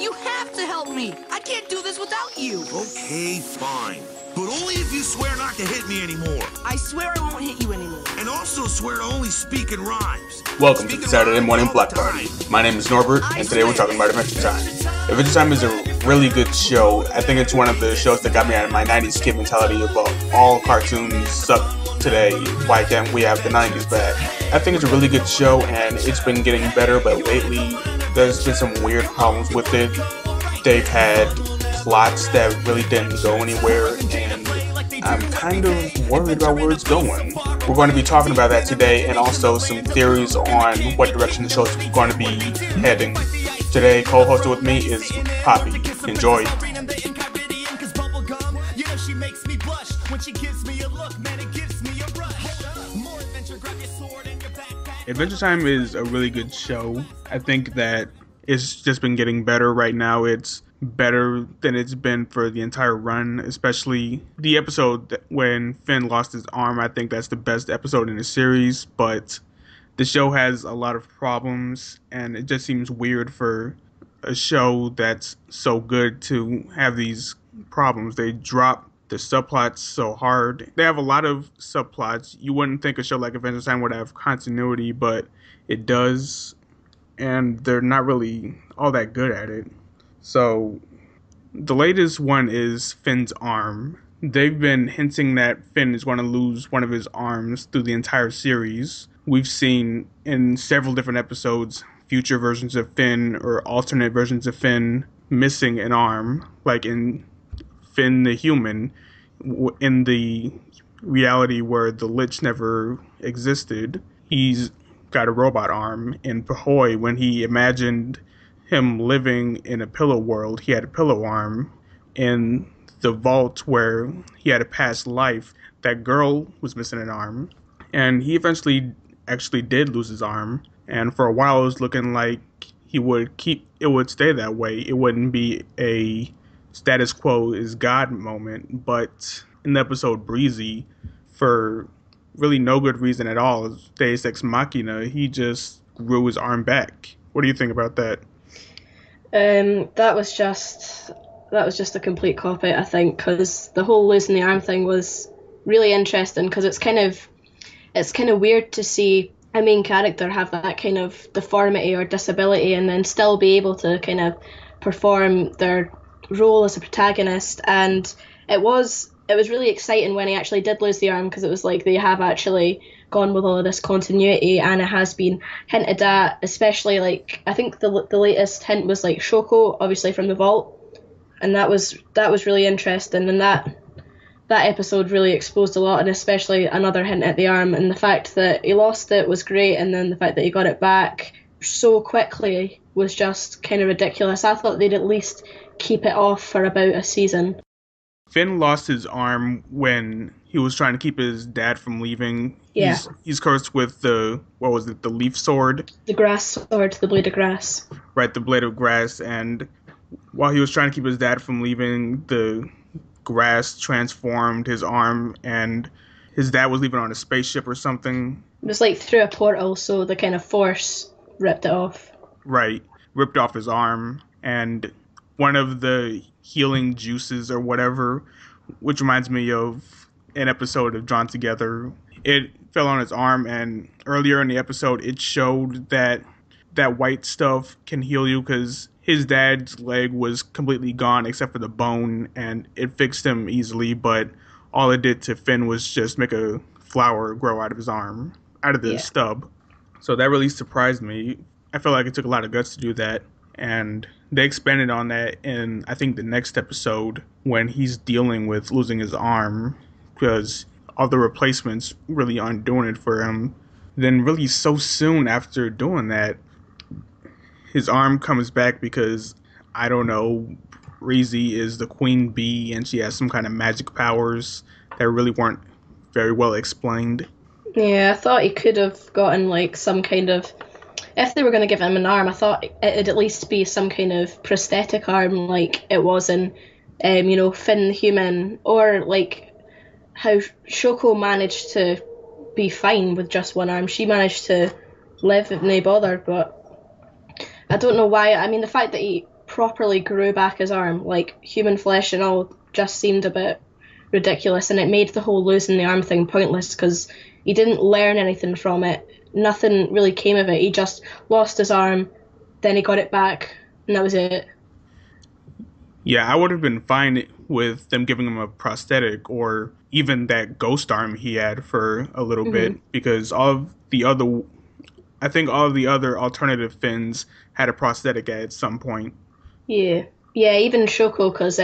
You have to help me. I can't do this without you. Okay, fine. But only if you swear not to hit me anymore. I swear I won't hit you anymore. And also swear to only speak in rhymes. Welcome to the Saturday Morning Block Party. My name is Norbert, and today we're talking about Adventure Time. Adventure Time is a really good show. I think it's one of the shows that got me out of my 90s kid mentality about all cartoons suck today. Why can't we have the 90s back? I think it's a really good show, and it's been getting better, but lately there's been some weird problems with it. They've had plots that really didn't go anywhere, and I'm kind of worried about where it's going. We're going to be talking about that today, and also some theories on what direction the show's going to be heading. Today, co-hosted with me is Poppy. Enjoy. Adventure Time is a really good show. I think that it's just been getting better right now. It's better than it's been for the entire run, especially the episode when Finn lost his arm. I think that's the best episode in the series, but the show has a lot of problems, and it just seems weird for a show that's so good to have these problems. They drop the subplots so hard. They have a lot of subplots. You wouldn't think a show like Adventure Time would have continuity, but it does, and they're not really all that good at it. So, the latest one is Finn's arm. They've been hinting that Finn is going to lose one of his arms through the entire series. We've seen in several different episodes future versions of Finn or alternate versions of Finn missing an arm, like in Finn the Human, in the reality where the Lich never existed. He's got a robot arm. In Pahoy, when he imagined him living in a pillow world, he had a pillow arm. In the vault where he had a past life, that girl was missing an arm, and he eventually actually did lose his arm, and for a while it was looking like it would stay that way. It wouldn't be a status quo is God moment, but in the episode Breezy, for really no good reason at all, Deus Ex Machina, he just grew his arm back. What do you think about that? That was just a complete cop-out, I think, because the whole losing the arm thing was really interesting, because it's kind of weird to see a main character have that kind of deformity or disability and then still be able to kind of perform their role as a protagonist. And it was really exciting when he actually did lose the arm, because it was like they have actually gone with all of this continuity, and it has been hinted at, especially like I think the latest hint was like Shoko, obviously from the vault, and that was really interesting, and that episode really exposed a lot, and especially another hint at the arm, and the fact that he lost it was great, and then the fact that he got it back so quickly was just kind of ridiculous. I thought they'd at least keep it off for about a season. Finn lost his arm when he was trying to keep his dad from leaving. Yeah. He's cursed with the leaf sword? The grass sword, the blade of grass. Right, the blade of grass. And while he was trying to keep his dad from leaving, the grass transformed his arm, and his dad was leaving on a spaceship or something. It was like through a portal, so the kind of force ripped it off. Right, ripped off his arm, and one of the healing juices or whatever, which reminds me of an episode of Drawn Together, it fell on his arm, and earlier in the episode it showed that white stuff can heal you, because his dad's leg was completely gone except for the bone, and it fixed him easily, but all it did to Finn was just make a flower grow out of his arm, out of the stub. So that really surprised me. I felt like it took a lot of guts to do that, and they expanded on that in, I think, the next episode when he's dealing with losing his arm, because all the replacements really aren't doing it for him. Then really so soon after doing that, his arm comes back because, I don't know, Breezy is the queen bee and she has some kind of magic powers that really weren't very well explained. Yeah, I thought he could have gotten like some kind of, if they were going to give him an arm, I thought it'd at least be some kind of prosthetic arm like it was in, Finn the Human, or like how Shoko managed to be fine with just one arm. She managed to live and no bother, but I don't know why. I mean, the fact that he properly grew back his arm, like human flesh and all, just seemed a bit ridiculous, and it made the whole losing the arm thing pointless because he didn't learn anything from it. Nothing really came of it. He just lost his arm, then he got it back, and that was it. Yeah, I would have been fine with them giving him a prosthetic or even that ghost arm he had for a little bit, because I think all of the other alternative Finns had a prosthetic at some point. Yeah, even Shoko, because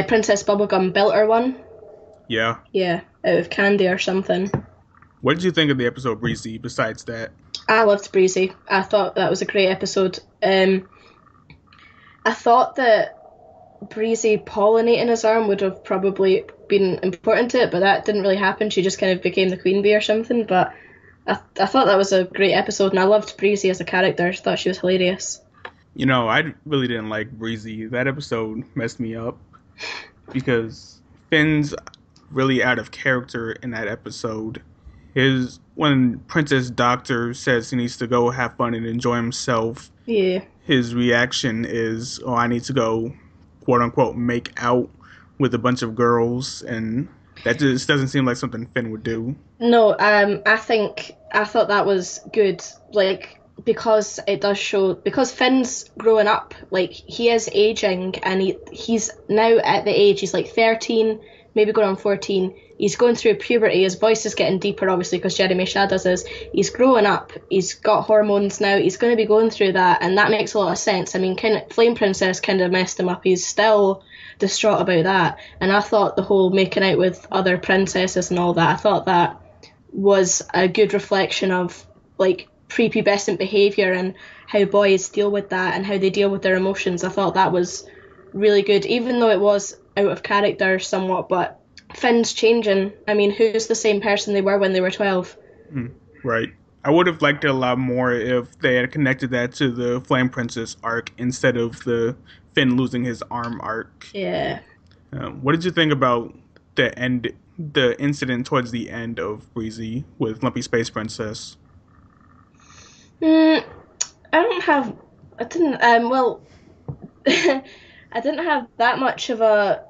Princess Bubblegum built her one. Yeah. Yeah, out of candy or something. What did you think of the episode, Breezy, besides that? I loved Breezy. I thought that was a great episode. I thought that Breezy pollinating his arm would have probably been important to it, but that didn't really happen. She just kind of became the queen bee or something. But I thought that was a great episode, and I loved Breezy as a character. I thought she was hilarious. You know, I really didn't like Breezy. That episode messed me up because Finn's really out of character in that episode. When Princess Doctor says he needs to go have fun and enjoy himself, his reaction is, "Oh, I need to go, quote unquote, make out with a bunch of girls," and that just doesn't seem like something Finn would do. No, I thought that was good, like, because it does show, because Finn's growing up, like, he is aging, and he's now at the age, he's like 13, maybe going on 14, he's going through puberty, his voice is getting deeper, obviously, because Jeremy Shadows is, he's growing up, he's got hormones now, he's going to be going through that, and that makes a lot of sense. I mean, Flame Princess kind of messed him up, he's still distraught about that, and I thought the whole making out with other princesses and all that, I thought that was a good reflection of, like, prepubescent behaviour and how boys deal with that and how they deal with their emotions. I thought that was really good, even though it was out of character somewhat, but Finn's changing. I mean, who's the same person they were when they were 12? Right. I would have liked it a lot more if they had connected that to the Flame Princess arc instead of the Finn losing his arm arc. Yeah. What did you think about the incident towards the end of Breezy with Lumpy Space Princess? I didn't have that much of a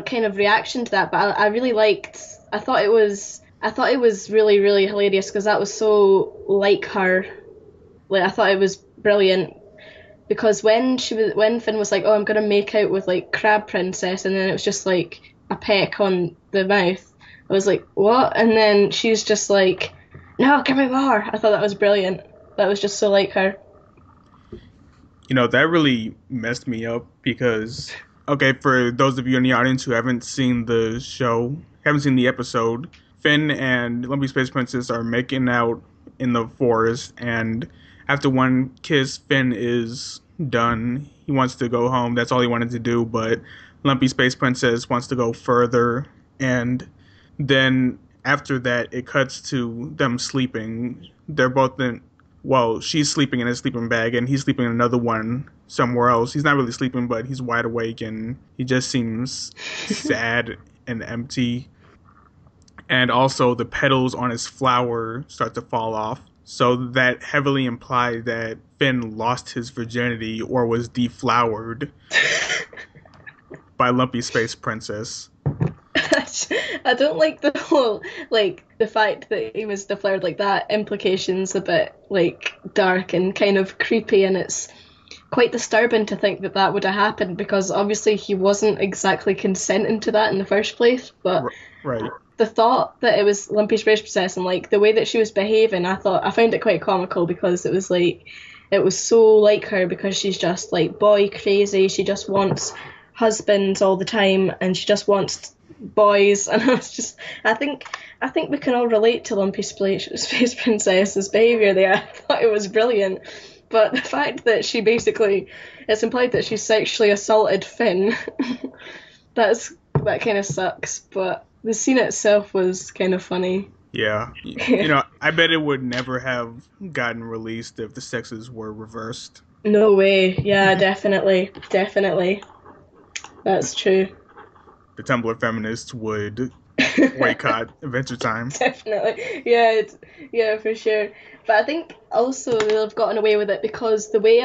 kind of reaction to that, but I thought it was really, really hilarious because that was so like her. Like, I thought it was brilliant because when Finn was like, "Oh, I'm gonna make out with like Crab Princess," and then it was just like a peck on the mouth, I was like, "What?" And then she's just like, "No, give me more." I thought that was brilliant. That was just so like her. You know, that really messed me up because, okay, for those of you in the audience who haven't seen the show, haven't seen the episode, Finn and Lumpy Space Princess are making out in the forest, and after one kiss, Finn is done. He wants to go home. That's all he wanted to do, but Lumpy Space Princess wants to go further, and then after that, it cuts to them sleeping. They're both she's sleeping in a sleeping bag, and he's sleeping in another one somewhere else. He's not really sleeping, but he's wide awake, and he just seems sad and empty. And also, the petals on his flower start to fall off. So that heavily implied that Finn lost his virginity or was deflowered by Lumpy Space Princess. I don't like the whole, like, the fact that he was deflowered like that. Implication's a bit, like, dark and kind of creepy, and it's quite disturbing to think that would have happened because obviously he wasn't exactly consenting to that in the first place, but right. The thought that it was Lumpy Space Princess and, like, the way that she was behaving, I found it quite comical because it was, like, it was so like her because she's just, like, boy crazy, she just wants husbands all the time, and she just wants boys, and I think we can all relate to Lumpy Space Princess's behaviour there. I thought it was brilliant, but the fact that it's implied that she sexually assaulted Finn, that kind of sucks, but the scene itself was kind of funny. Yeah. You know, I bet it would never have gotten released if the sexes were reversed. No way. Yeah, definitely. That's true. The Tumblr feminists would boycott Adventure Time. Definitely. Yeah, for sure. But I think also they've gotten away with it because the way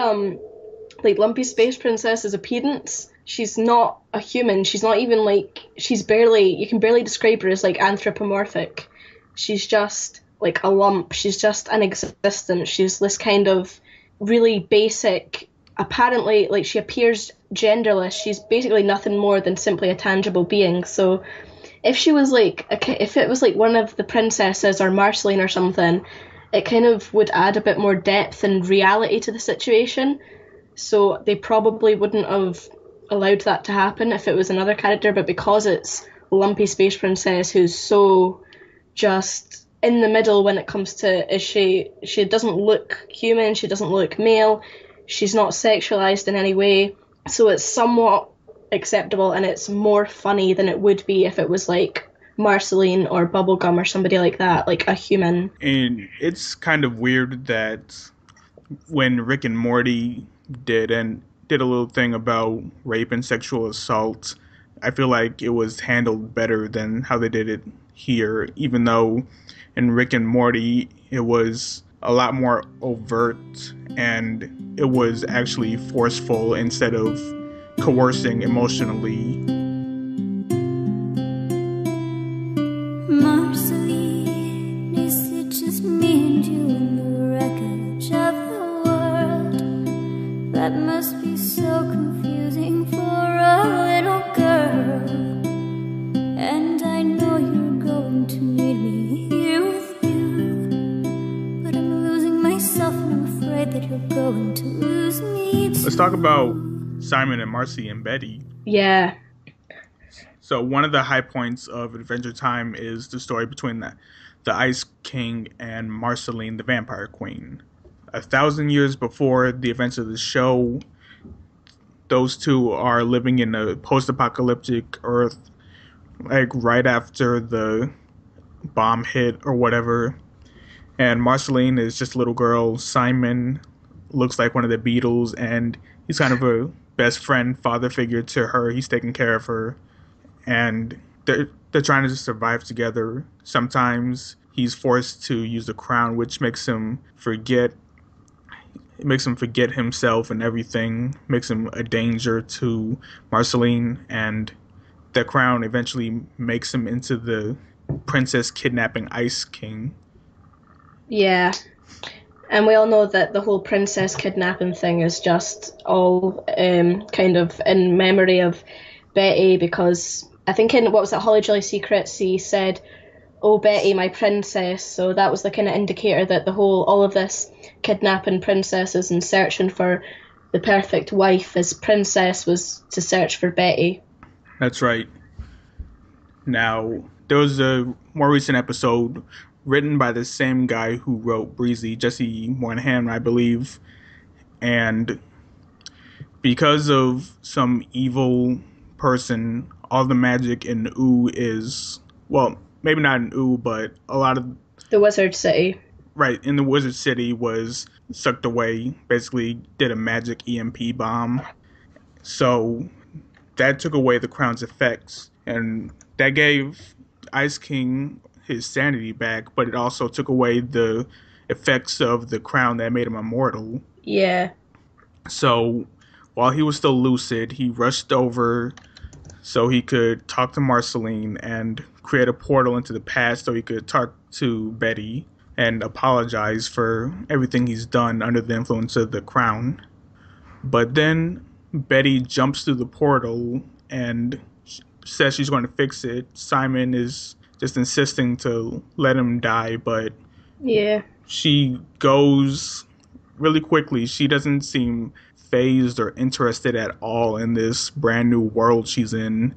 like Lumpy Space Princess's appearance. She's not a human. She's not even like, she's barely, you can barely describe her as like anthropomorphic. She's just like a lump. She's just an existence. She's this kind of really basic, apparently, like, she appears genderless. She's basically nothing more than simply a tangible being. So if she was like, if it was like one of the princesses or Marceline or something, it kind of would add a bit more depth and reality to the situation. So they probably wouldn't have allowed that to happen if it was another character, but because it's Lumpy Space Princess, who's so just in the middle when it comes to, is she doesn't look human, she doesn't look male, she's not sexualized in any way, so it's somewhat acceptable, and it's more funny than it would be if it was like Marceline or Bubblegum or somebody like that, like a human. And it's kind of weird that when Rick and Morty did a little thing about rape and sexual assault, I feel like it was handled better than how they did it here, even though in Rick and Morty it was a lot more overt and it was actually forceful instead of coercing emotionally. Marceline, is it just me and you in the wreckage of the world? That must be so confusing for a little girl. And I know you're going to need me here with you, but I'm losing myself and I'm afraid that you're going to lose me too. Let's talk about Simon and Marcy and Betty. Yeah. So one of the high points of Adventure Time is the story between the Ice King and Marceline, the Vampire Queen. 1,000 years before the events of the show, those two are living in a post-apocalyptic Earth, like right after the bomb hit or whatever. And Marceline is just a little girl. Simon looks like one of the Beatles, and he's kind of a best friend, father figure to her. He's taking care of her. And they're trying to just survive together. Sometimes he's forced to use the crown, which makes him forget. It makes him forget himself and everything. Makes him a danger to Marceline, and the crown eventually makes him into the princess kidnapping Ice King. Yeah. And we all know that the whole princess kidnapping thing is just all kind of in memory of Betty, because I think in, what was it, Holly Jolly Secrets, he said, "Oh, Betty, my princess." So that was the kind of indicator that all of this kidnapping princesses and searching for the perfect wife as princess was to search for Betty. That's right. Now, there was a more recent episode written by the same guy who wrote Breezy, Jesse Moynihan, I believe. And because of some evil person, all the magic in Ooh is, well, maybe not in Ooh, but a lot of the Wizard City. Right, in the Wizard City was sucked away, basically did a magic EMP bomb. So that took away the crown's effects, and that gave Ice King his sanity back, but it also took away the effects of the crown that made him immortal. Yeah. So while he was still lucid, he rushed over so he could talk to Marceline and create a portal into the past so he could talk to Betty and apologize for everything he's done under the influence of the crown. But then Betty jumps through the portal and says she's going to fix it. Simon is just insisting to let him die, but yeah, she goes really quickly. She doesn't seem phased or interested at all in this brand new world she's in.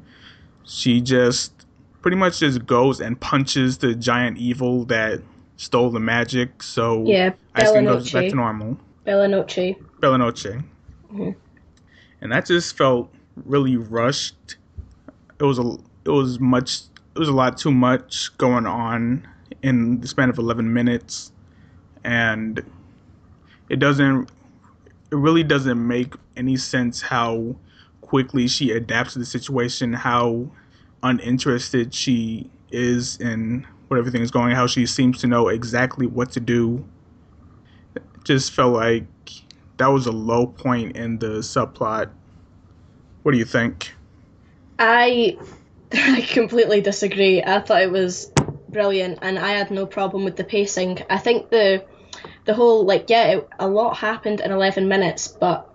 She just pretty much just goes and punches the giant evil that stole the magic. So yeah, Ice King goes back to normal. Bella Noche. Mm-hmm. And that just felt really rushed. It was a lot too much going on in the span of 11 minutes, and it really doesn't make any sense how quickly she adapts to the situation, how uninterested she is in what everything is going, how she seems to know exactly what to do. It just felt like that was a low point in the subplot. What do you think? I completely disagree. I thought it was brilliant, and I had no problem with the pacing. I think the whole, like, a lot happened in 11 minutes, but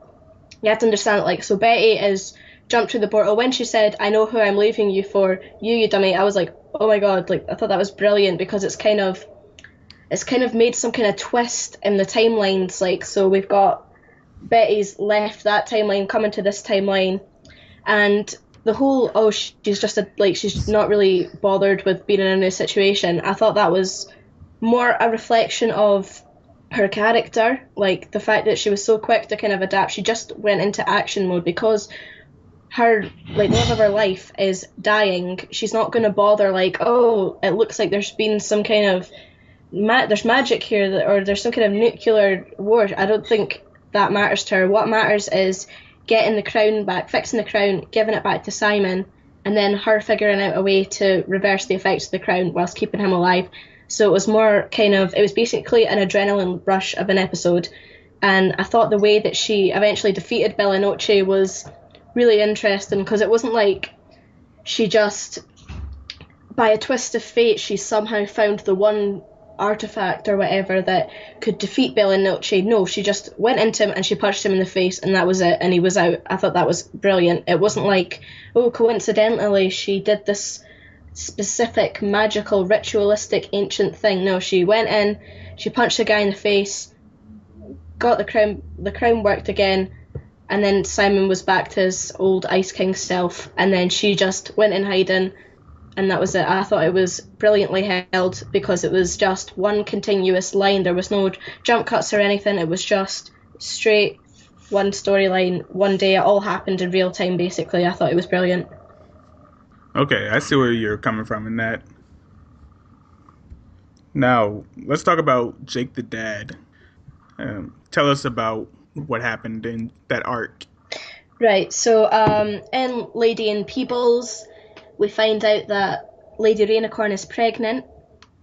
you have to understand, like, so Betty is jumped through the portal. When she said, "I know who I'm leaving you for, you dummy," I was like, oh my god, like, I thought that was brilliant, because it's kind of made some kind of twist in the timelines. Like, so we've got Betty's left that timeline, coming to this timeline, and the whole, oh, she's just she's not really bothered with being in a new situation. I thought that was more a reflection of her character, like the fact that she was so quick to kind of adapt. She just went into action mode because her, like, love of her life is dying. She's not going to bother, like, oh, it looks like there's been some kind of there's magic here, or there's some kind of nuclear war. I don't think that matters to her. What matters is getting the crown back, fixing the crown, giving it back to Simon, and then her figuring out a way to reverse the effects of the crown whilst keeping him alive. So it was more kind of, it was basically an adrenaline rush of an episode. And I thought the way that she eventually defeated Bella Noche was really interesting, because it wasn't like she just, by a twist of fate, she somehow found the one artifact or whatever that could defeat Bella Noche. No, she just went into him and she punched him in the face, and that was it, and he was out. I thought that was brilliant. It wasn't like, oh, coincidentally she did this specific magical ritualistic ancient thing. No, she went in, she punched the guy in the face, got the crown worked again, and then Simon was back to his old Ice King self, and then she just went in hiding, and that was it. I thought it was brilliantly held, because it was just one continuous line. There was no jump cuts or anything. It was just straight one storyline, one day. It all happened in real time, basically. I thought it was brilliant. Okay, I see where you're coming from in that. Now, let's talk about Jake the Dad. Tell us about what happened in that arc. Right, so in Lady and Peebles, we find out that Lady Rainicorn is pregnant,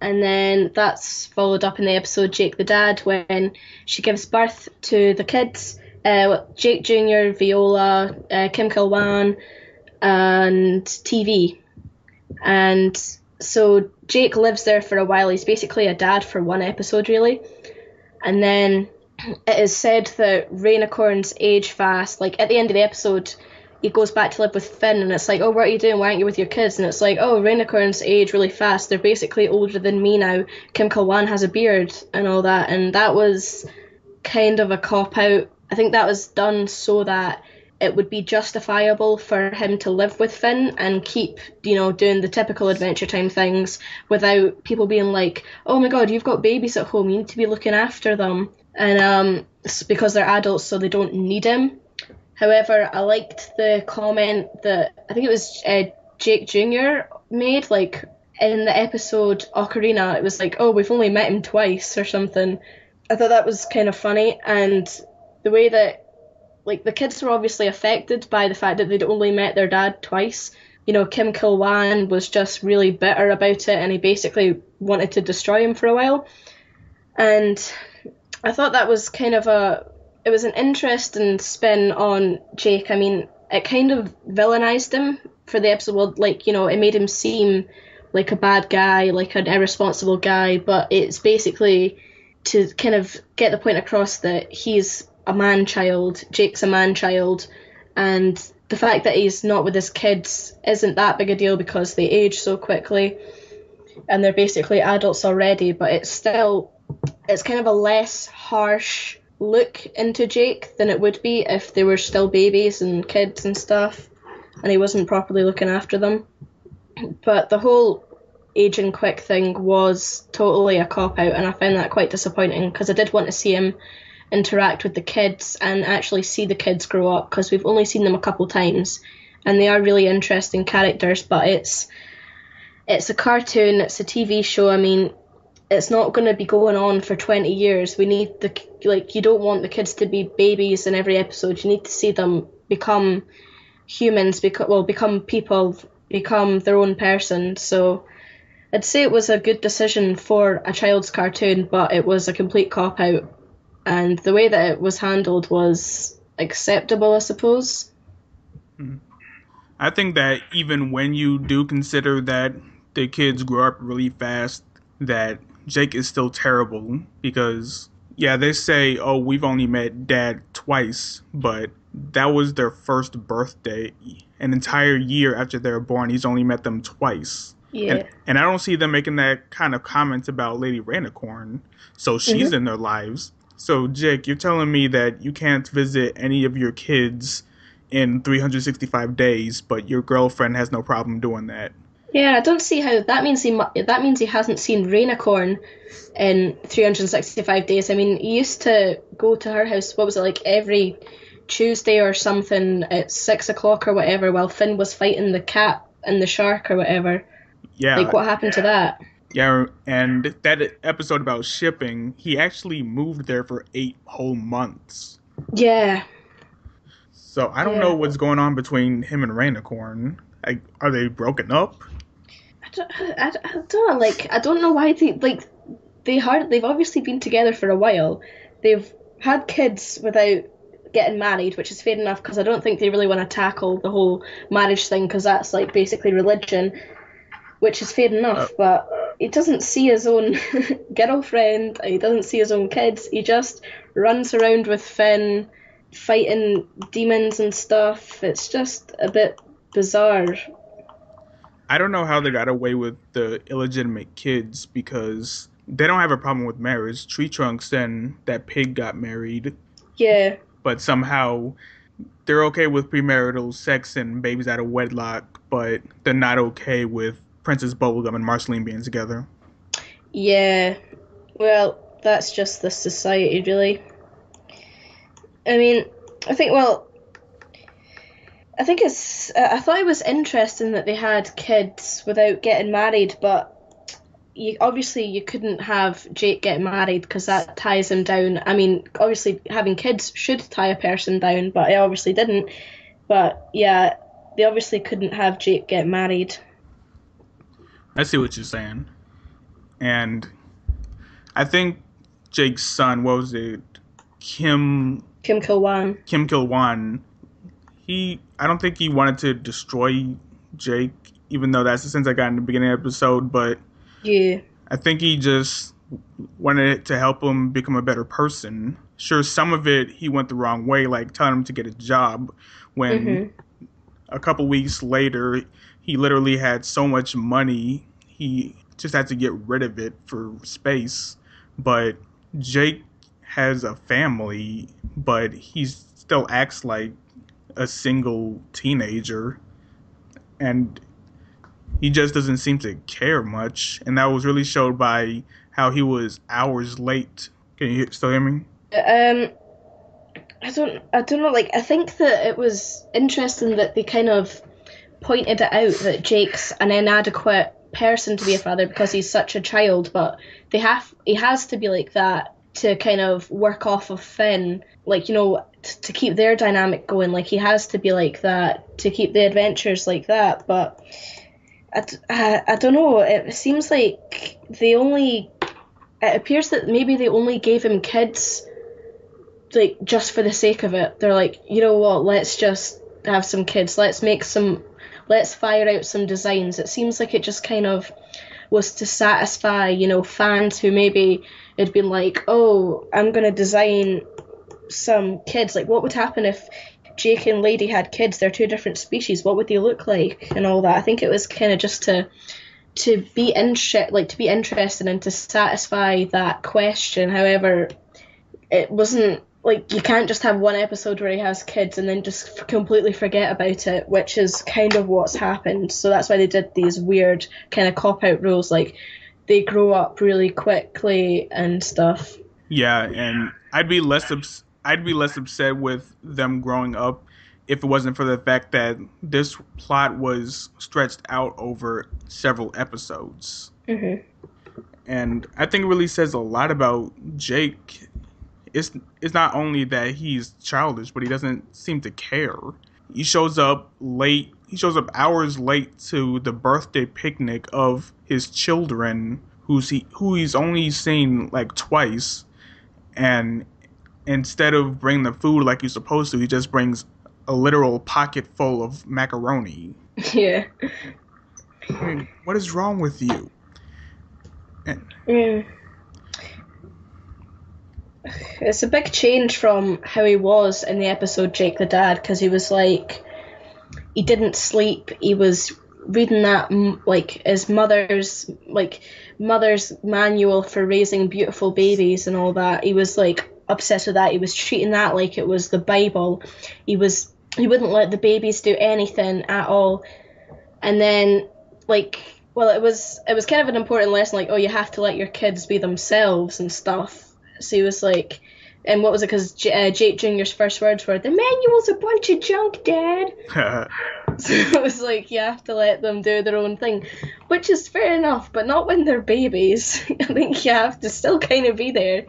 and then that's followed up in the episode Jake the Dad, when she gives birth to the kids, Jake Jr., Viola, Kim Kilwan, and TV. And so Jake lives there for a while. He's basically a dad for one episode, really. And then it is said that Rainicorns age fast. Like, at the end of the episode, he goes back to live with Finn, and it's like, oh, what are you doing? Why aren't you with your kids? And it's like, oh, Rainicorns age really fast. They're basically older than me now. Kim Kilwan has a beard and all that. And that was kind of a cop-out. I think that was done so that it would be justifiable for him to live with Finn and keep, doing the typical Adventure Time things without people being like, oh my god, you've got babies at home, you need to be looking after them. And it's because they're adults, so they don't need him. However, I liked the comment that, I think it was Jake Jr. made, like, in the episode Ocarina. It was like, oh, we've only met him twice or something. I thought that was kind of funny, and the way that, like, the kids were obviously affected by the fact that they'd only met their dad twice. Kim Kilwan was just really bitter about it, and he basically wanted to destroy him for a while. And I thought that was kind of it was an interesting spin on Jake. I mean, it kind of villainized him for the episode. Well, like, it made him seem like a bad guy, like an irresponsible guy, but it's basically to kind of get the point across that he's a man-child, Jake's a man-child, and the fact that he's not with his kids isn't that big a deal because they age so quickly and they're basically adults already, but it's kind of a less harsh look into Jake than it would be if they were still babies and kids and stuff and he wasn't properly looking after them. But the whole aging quick thing was totally a cop-out, and I found that quite disappointing because I did want to see him interact with the kids and actually see the kids grow up, because we've only seen them a couple times and they are really interesting characters, but it's a cartoon, it's a TV show. I mean, it's not going to be going on for 20 years. We need you don't want the kids to be babies in every episode. You need to see them become humans, become people, become their own person. So I'd say it was a good decision for a child's cartoon, but it was a complete cop-out. and the way that it was handled was acceptable, I suppose. I think that even when you do consider that the kids grow up really fast, that Jake is still terrible because, yeah, they say, oh, we've only met Dad twice, but that was their first birthday. An entire year after they were born, he's only met them twice. Yeah. And I don't see them making that kind of comment about Lady Rainicorn. So she's in their lives. So, Jake, you're telling me that you can't visit any of your kids in 365 days, but your girlfriend has no problem doing that. Yeah, I don't see how that means he hasn't seen Rainicorn in 365 days. I mean, he used to go to her house, what was it, like every Tuesday or something at 6 o'clock or whatever, while Finn was fighting the cat and the shark or whatever. Yeah. Like, what happened to that? Yeah, and that episode about shipping, he actually moved there for 8 whole months. Yeah. So I don't know what's going on between him and Rainicorn. Like, are they broken up? I don't know why they've obviously been together for a while. They've had kids without getting married, which is fair enough because I don't think they really want to tackle the whole marriage thing because that's like basically religion, which is fair enough. But he doesn't see his own girlfriend. He doesn't see his own kids. He just runs around with Finn, fighting demons and stuff. It's just a bit bizarre. I don't know how they got away with the illegitimate kids because they don't have a problem with marriage. Tree Trunks and that pig got married. Yeah. But somehow they're okay with premarital sex and babies out of wedlock, but they're not okay with Princess Bubblegum and Marceline being together. Yeah. Well, that's just the society, really. I mean, I thought it was interesting that they had kids without getting married, but you couldn't have Jake get married because that ties him down. I mean, obviously having kids should tie a person down, but it obviously didn't. But yeah, they obviously couldn't have Jake get married. I see what you're saying. And I think Jake's son, what was it? Kim Kil-Wan. I don't think he wanted to destroy Jake, even though that's the sense I got in the beginning of the episode, but yeah, I think he just wanted to help him become a better person. Sure, some of it he went the wrong way, like telling him to get a job when a couple weeks later he literally had so much money he just had to get rid of it for space. But Jake has a family, but he still acts like a single teenager, and he just doesn't seem to care much, and that was really showed by how he was hours late. Can you still hear me? I don't know, like, I think that it was interesting that they kind of pointed it out that Jake's an inadequate person to be a father because he's such a child, but he has to be like that to kind of work off of Finn, like, you know, to keep their dynamic going. Like, he has to be like that to keep the adventures like that. But I don't know, it seems like it appears that maybe they only gave him kids like just for the sake of it. They're like, you know what, let's just have some kids, let's fire out some designs. It seems like it just kind of was to satisfy, you know, fans who maybe had been like, oh, I'm going to design some kids. Like, what would happen if Jake and Lady had kids? They're two different species. What would they look like? And all that. I think it was kind of just to be interested and to satisfy that question. However, it wasn't like, you can't just have one episode where he has kids and then just completely forget about it, which is kind of what's happened. So that's why they did these weird kind of cop-out rules, like they grow up really quickly and stuff. Yeah, and I'd be less upset with them growing up if it wasn't for the fact that this plot was stretched out over several episodes. Mm-hmm. And I think it really says a lot about Jake. It's not only that he's childish, but he doesn't seem to care. He shows up late. He shows up hours late to the birthday picnic of his children, who he's only seen like twice, and instead of bringing the food like you're supposed to, he just brings a literal pocket full of macaroni. Yeah. I mean, what is wrong with you? Yeah. It's a big change from how he was in the episode Jake the Dad, because he was like, he didn't sleep. He was reading that like his mother's manual for raising beautiful babies and all that. He was like obsessed with that. He was treating that like it was the Bible. He wouldn't let the babies do anything at all. And then like, well, it was kind of an important lesson, like, oh, you have to let your kids be themselves and stuff. So he was like, and what was it? Because Jake Jr.'s first words were, "The manual's a bunch of junk, Dad." So it was like, you have to let them do their own thing, which is fair enough, but not when they're babies. I think you have to still kind of be there.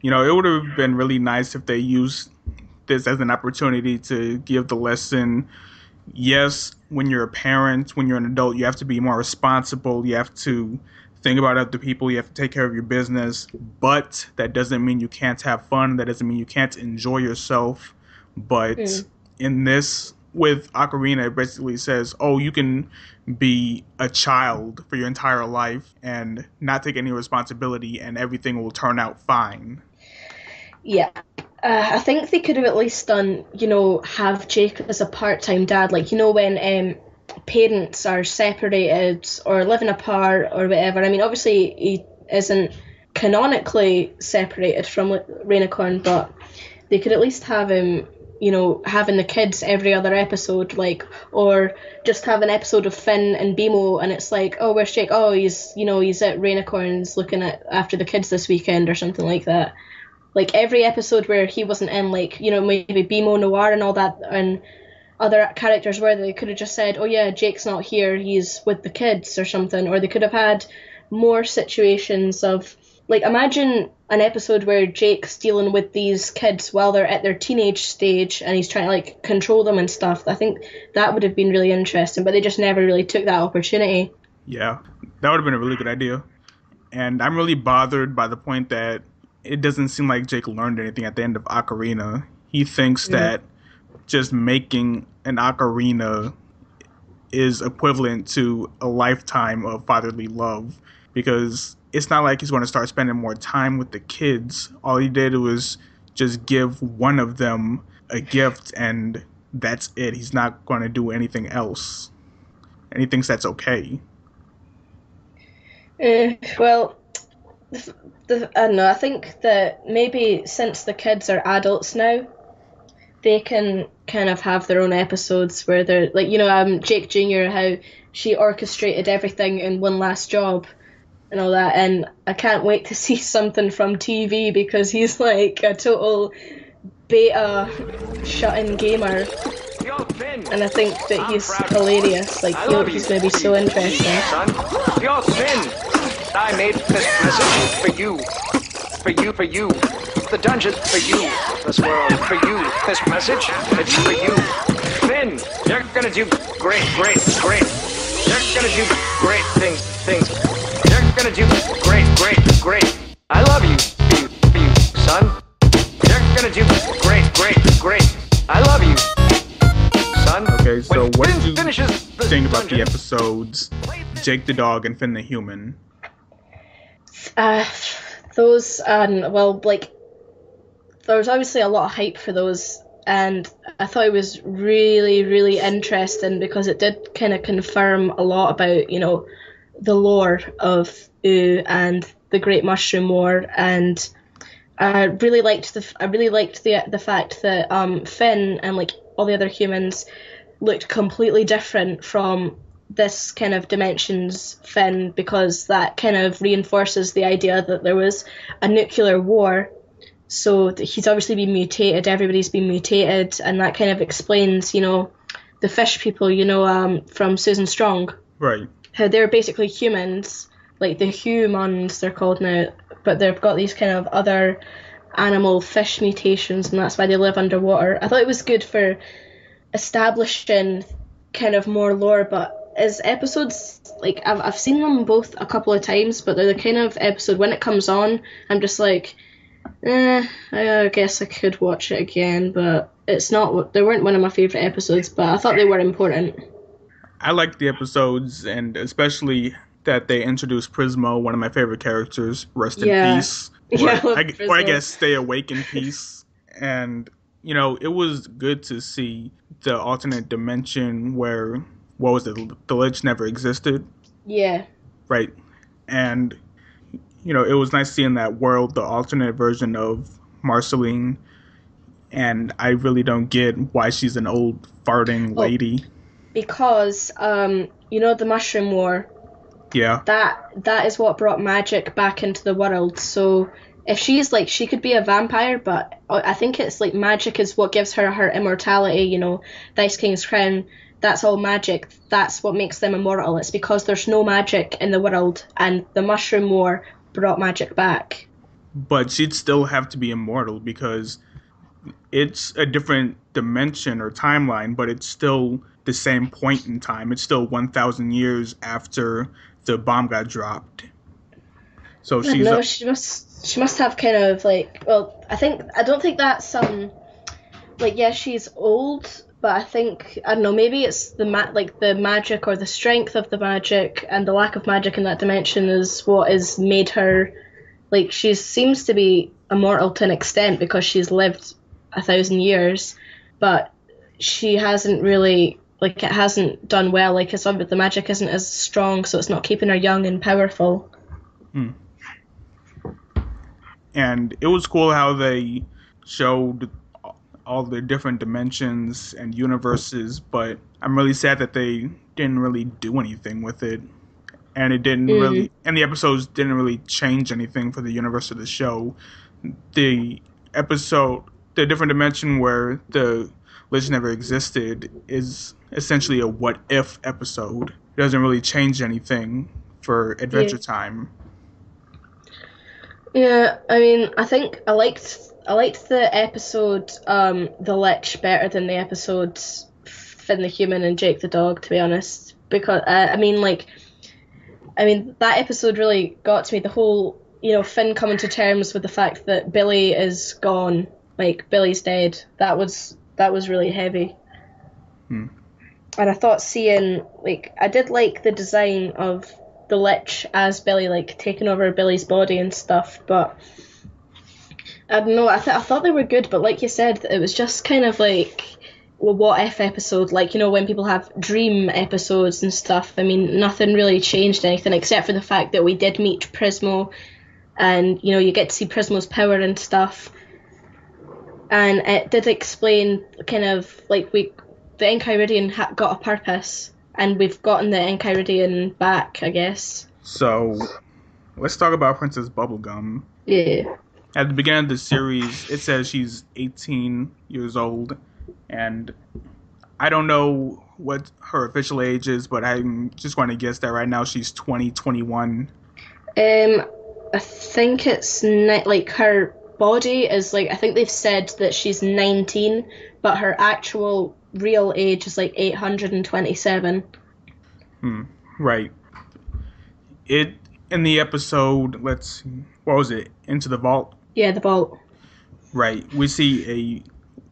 You know, it would have been really nice if they used this as an opportunity to give the lesson. Yes, when you're a parent, when you're an adult, you have to be more responsible. You have to think about other people. You have to take care of your business. But that doesn't mean you can't have fun. That doesn't mean you can't enjoy yourself. But in this, with Ocarina, it basically says, oh, you can be a child for your entire life and not take any responsibility, and everything will turn out fine. Yeah. I think they could have at least done, have Jake as a part-time dad. Like, when parents are separated or living apart or whatever. I mean, obviously he isn't canonically separated from Rainicorn, but they could at least have him, having the kids every other episode, like, or just have an episode of Finn and BMO and it's like, oh, where's Jake? Oh, he's at Rainicorn's looking after the kids this weekend or something like that. Like, every episode where he wasn't in, like, maybe BMO Noir and all that, and other characters where they could have just said, oh yeah, Jake's not here, he's with the kids or something. Or they could have had more situations of, like, imagine an episode where Jake's dealing with these kids while they're at their teenage stage and he's trying to, like, control them and stuff. I think that would have been really interesting, but they just never really took that opportunity. Yeah, that would have been a really good idea. And I'm really bothered by the point that it doesn't seem like Jake learned anything at the end of Ocarina. He thinks that just making an ocarina is equivalent to a lifetime of fatherly love, because it's not like he's going to start spending more time with the kids. All he did was just give one of them a gift and that's it. He's not going to do anything else. And he thinks that's okay. Well, I don't know, I think that maybe since the kids are adults now, they can kind of have their own episodes where they're like, Jake Jr., how she orchestrated everything in One Last Job and all that. And I can't wait to see something from TV because he's like a total beta shut-in gamer. And I think that he's hilarious. Like, he's going to be so interesting. Son, you're Finn. I made this message for you. For you. The dungeon for you. This world for you. This message, it's for you. Finn, you're gonna do great. You're gonna do great things. You're gonna do great. I love you, son. You're gonna do great. I love you, son. Okay, so When what Finn did you finishes the think about the dungeon, episodes Jake the Dog and Finn the Human? Those, well, like, there was obviously a lot of hype for those, and I thought it was really, really interesting because it did kind of confirm a lot about, the lore of Ooo and the Great Mushroom War, and I really liked the fact that Finn and, like, all the other humans looked completely different from this kind of Dimensions Finn, because that kind of reinforces the idea that there was a nuclear war. So he's obviously been mutated, everybody's been mutated, and that kind of explains, the fish people, from Susan Strong. Right. How they're basically humans, like the humans they're called now, but they've got these kind of other animal fish mutations, and that's why they live underwater. I thought it was good for establishing kind of more lore, but as episodes, like, I've seen them both a couple of times, but they're the kind of episode, when it comes on, I'm just like, I guess I could watch it again, but it's not. They weren't one of my favorite episodes, but I thought they were important. I like the episodes, and especially that they introduced Prismo, one of my favorite characters. Rest in Yeah. peace. Yeah, I love Or I Prismo. guess stay awake in peace. And it was good to see the alternate dimension where what was it? The Lich never existed, Yeah. right? And it was nice seeing that world, the alternate version of Marceline. And I really don't get why she's an old farting lady. Because the Mushroom War, Yeah. that is what brought magic back into the world. So if she's like, she could be a vampire, but I think it's like magic is what gives her her immortality. The Ice King's crown, that's all magic. That's what makes them immortal. It's because there's no magic in the world, and the Mushroom War brought magic back. But she'd still have to be immortal because it's a different dimension or timeline, but it's still the same point in time. It's still 1,000 years after the bomb got dropped. So she's No, she must have kind of like, well, I don't think that's like, yeah, she's old, but I think, I don't know, maybe it's the magic or the strength of the magic and the lack of magic in that dimension is what has made her, like, she seems to be immortal to an extent because she's lived 1,000 years, but she hasn't really, like, it hasn't done well, like, the magic isn't as strong, so it's not keeping her young and powerful. And it was cool how they showed all the different dimensions and universes, but I'm really sad that they didn't really do anything with it. And it didn't really, and the episodes didn't really change anything for the universe of the show. The different dimension where the Lich never existed is essentially a what if episode. It doesn't really change anything for Adventure Time. Yeah, I mean, I think I liked the episode The Lich better than the episodes Finn the Human and Jake the Dog, to be honest, because I mean that episode really got to me. The whole Finn coming to terms with the fact that Billy is gone, like Billy's dead. That was really heavy. And I thought seeing, like, I did like the design of the Lich as Billy, like, taking over Billy's body and stuff, but I don't know, I thought they were good, but like you said, it was just kind of like a what if episode, like, when people have dream episodes and stuff. I mean, nothing really changed anything except for the fact that we did meet Prismo, and you get to see Prismo's power and stuff, and it did explain kind of like the Enchiridion got a purpose, and we've gotten the Enchiridion back, I guess. So, let's talk about Princess Bubblegum. Yeah. At the beginning of the series, it says she's 18 years old, and I don't know what her official age is, but I'm just going to guess that right now she's 20, 21. I think it's like her body is like, I think they've said that she's 19, but her actual real age is like 827. Right. In the episode, let's see, what was it? Into the Vault? Yeah, the vault. Right. We see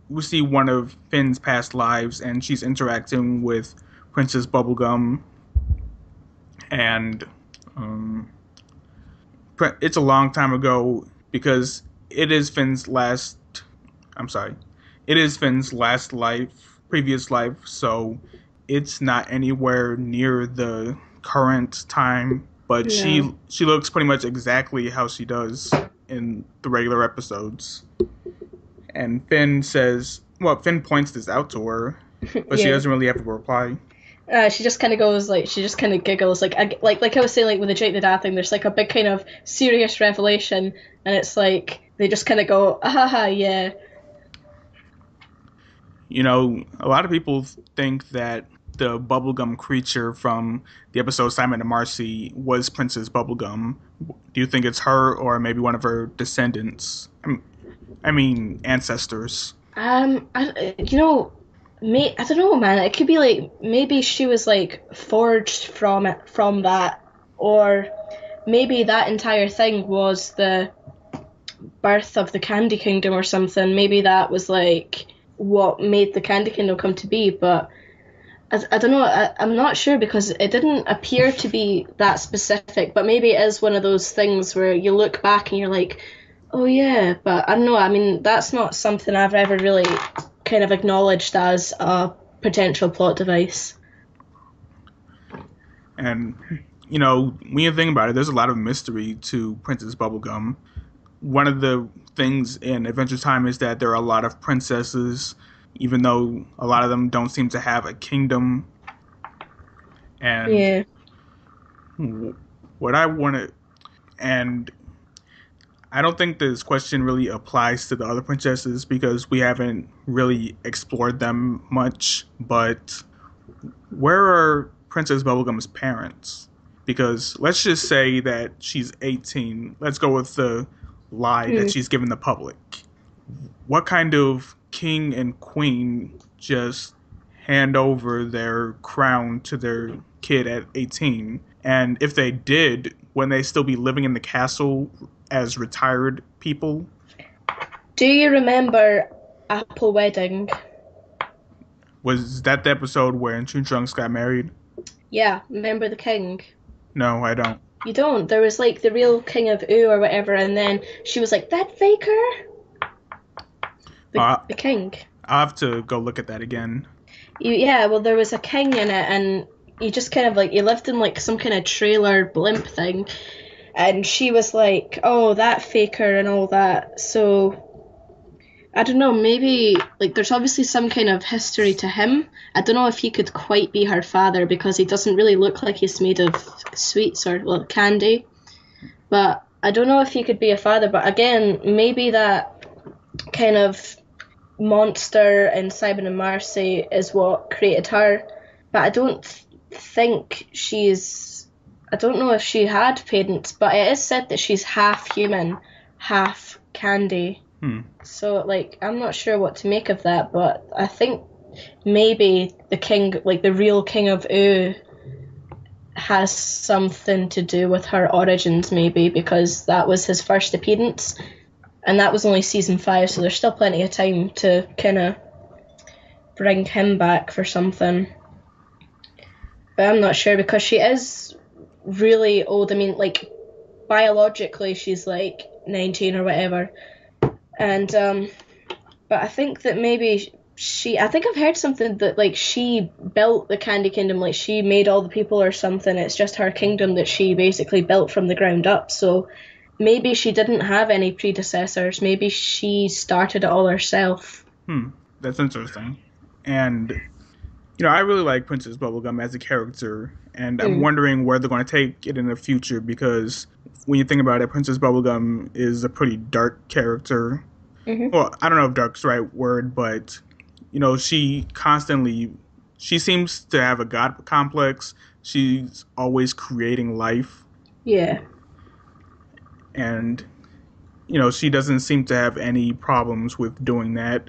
one of Finn's past lives, and she's interacting with Princess Bubblegum, and it's a long time ago because it is Finn's last previous life, so it's not anywhere near the current time, but she looks pretty much exactly how she does in the regular episodes. And Finn points this out to her, but she doesn't really have a reply. She just kind of goes, like, she just kind of giggles, like I was saying, like with the Jake the Dad thing, there's like a big kind of serious revelation, and it's like they just kind of go, ah, yeah. A lot of people think that the bubblegum creature from the episode Simon and Marcy was Princess Bubblegum. Do you think it's her or maybe one of her descendants? I mean, ancestors. I don't know, man. It could be like maybe she was like forged from that, or maybe that entire thing was the birth of the Candy Kingdom or something. Maybe that was like what made the Candy Kingdom come to be, but I don't know, I'm not sure because it didn't appear to be that specific, but maybe it is one of those things where you look back and you're like, oh yeah, but I don't know, I mean, that's not something I've ever really kind of acknowledged as a potential plot device. And, you know, when you think about it, there's a lot of mystery to Princess Bubblegum. One of the things in Adventure Time is that there are a lot of princesses, even though a lot of them don't seem to have a kingdom. And Yeah. what I wanted, and I don't think this question really applies to the other princesses because we haven't really explored them much, but where are Princess Bubblegum's parents? Because let's just say that she's 18. Let's go with the lie that she's given the public. What kind of king and queen just hand over their crown to their kid at 18? And if they did, wouldn't they still be living in the castle as retired people? Do you remember Apple Wedding? Was that the episode where Two Trunks got married? Yeah, remember the king? No, I don't. You don't? There was like the real king of Ooo or whatever, and then she was like, that faker? The king. I'll have to go look at that again. Yeah, well, there was a king in it, and he just kind of like, he lived in like some kind of trailer blimp thing, and she was like, oh, that faker and all that. So I don't know, maybe like there's obviously some kind of history to him. I don't know if he could quite be her father because he doesn't really look like he's made of sweets or, well, candy. But I don't know if he could be a father. But again, maybe that kind of monster in Simon and Marcy is what created her. But I don't think I don't know if she had parents, but it is said that she's half human, half candy. So, like, I'm not sure what to make of that, but I think maybe the king, like the real king of Ooo, has something to do with her origins, maybe, because that was his first appearance, and that was only season 5, so there's still plenty of time to kind of bring him back for something. But I'm not sure, because she is really old. I mean, like, biologically, she's like 19 or whatever. And, but I think that maybe I think I've heard something that, like, she built the Candy Kingdom, like, she made all the people or something. It's just her kingdom that she basically built from the ground up. So maybe she didn't have any predecessors. Maybe she started it all herself. That's interesting. And, you know, I really like Princess Bubblegum as a character, and I'm wondering where they're going to take it in the future, because when you think about it, Princess Bubblegum is a pretty dark character. Well, I don't know if dark's the right word, but, you know, she seems to have a god complex. She's always creating life. Yeah. And, you know, she doesn't seem to have any problems with doing that.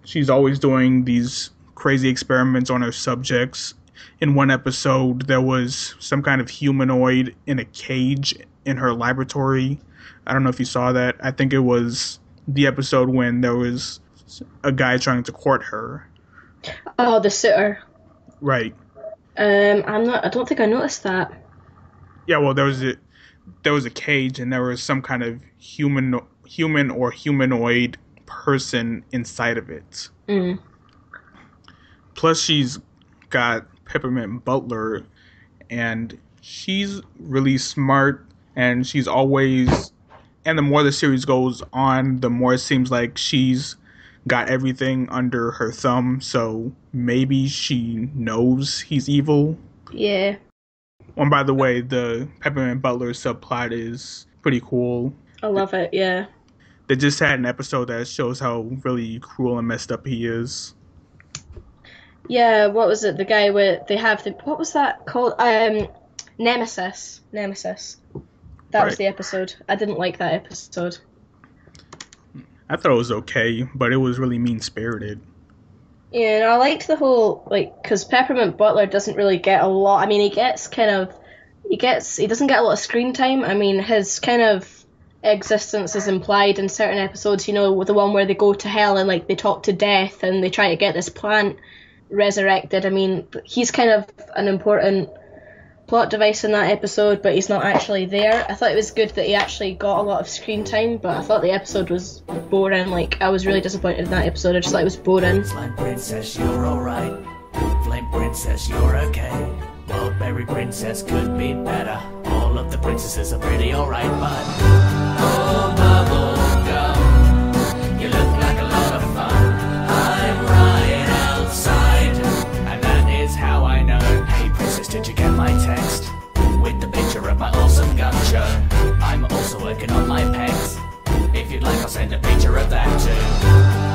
She's always doing these crazy experiments on her subjects. In one episode, there was some kind of humanoid in a cage in her laboratory. I don't know if you saw that. I think it was the episode when there was a guy trying to court her. Oh, the suitor. Right. I don't think I noticed that. Yeah, well, there was a cage, and there was some kind of human or humanoid person inside of it. Plus, she's got Peppermint Butler, and she's really smart, and she's always, and the more the series goes on, the more it seems like she's got everything under her thumb, so maybe she knows he's evil. Yeah. And by the way, the Peppermint Butler subplot is pretty cool. I love it, yeah. They just had an episode that shows how really cruel and messed up he is. Yeah, what was it? The guy what was that called? Nemesis. That was the episode. I didn't like that episode. I thought it was okay, but it was really mean-spirited. Yeah, and I liked the whole, like, because Peppermint Butler doesn't really get a lot. I mean, he doesn't get a lot of screen time. I mean, his kind of existence is implied in certain episodes, you know, with the one where they go to hell and like they talk to death and they try to get this plant resurrected. I mean, he's kind of an important plot device in that episode, but he's not actually there. I thought it was good that he actually got a lot of screen time, but I thought the episode was boring. Like, I was really disappointed in that episode. I just thought it was boring. Slime Princess, you're alright. Flame Princess, you're okay. Blueberry Princess could be better. All of the princesses are pretty alright, but oh, Bubblegum, you look like a lot of fun. I'm right outside, and that is how I know. Hey Princess, did you get my text? With the picture of my awesome gun show. I'm also working on my pecs. If you'd like, I'll send a picture of that too.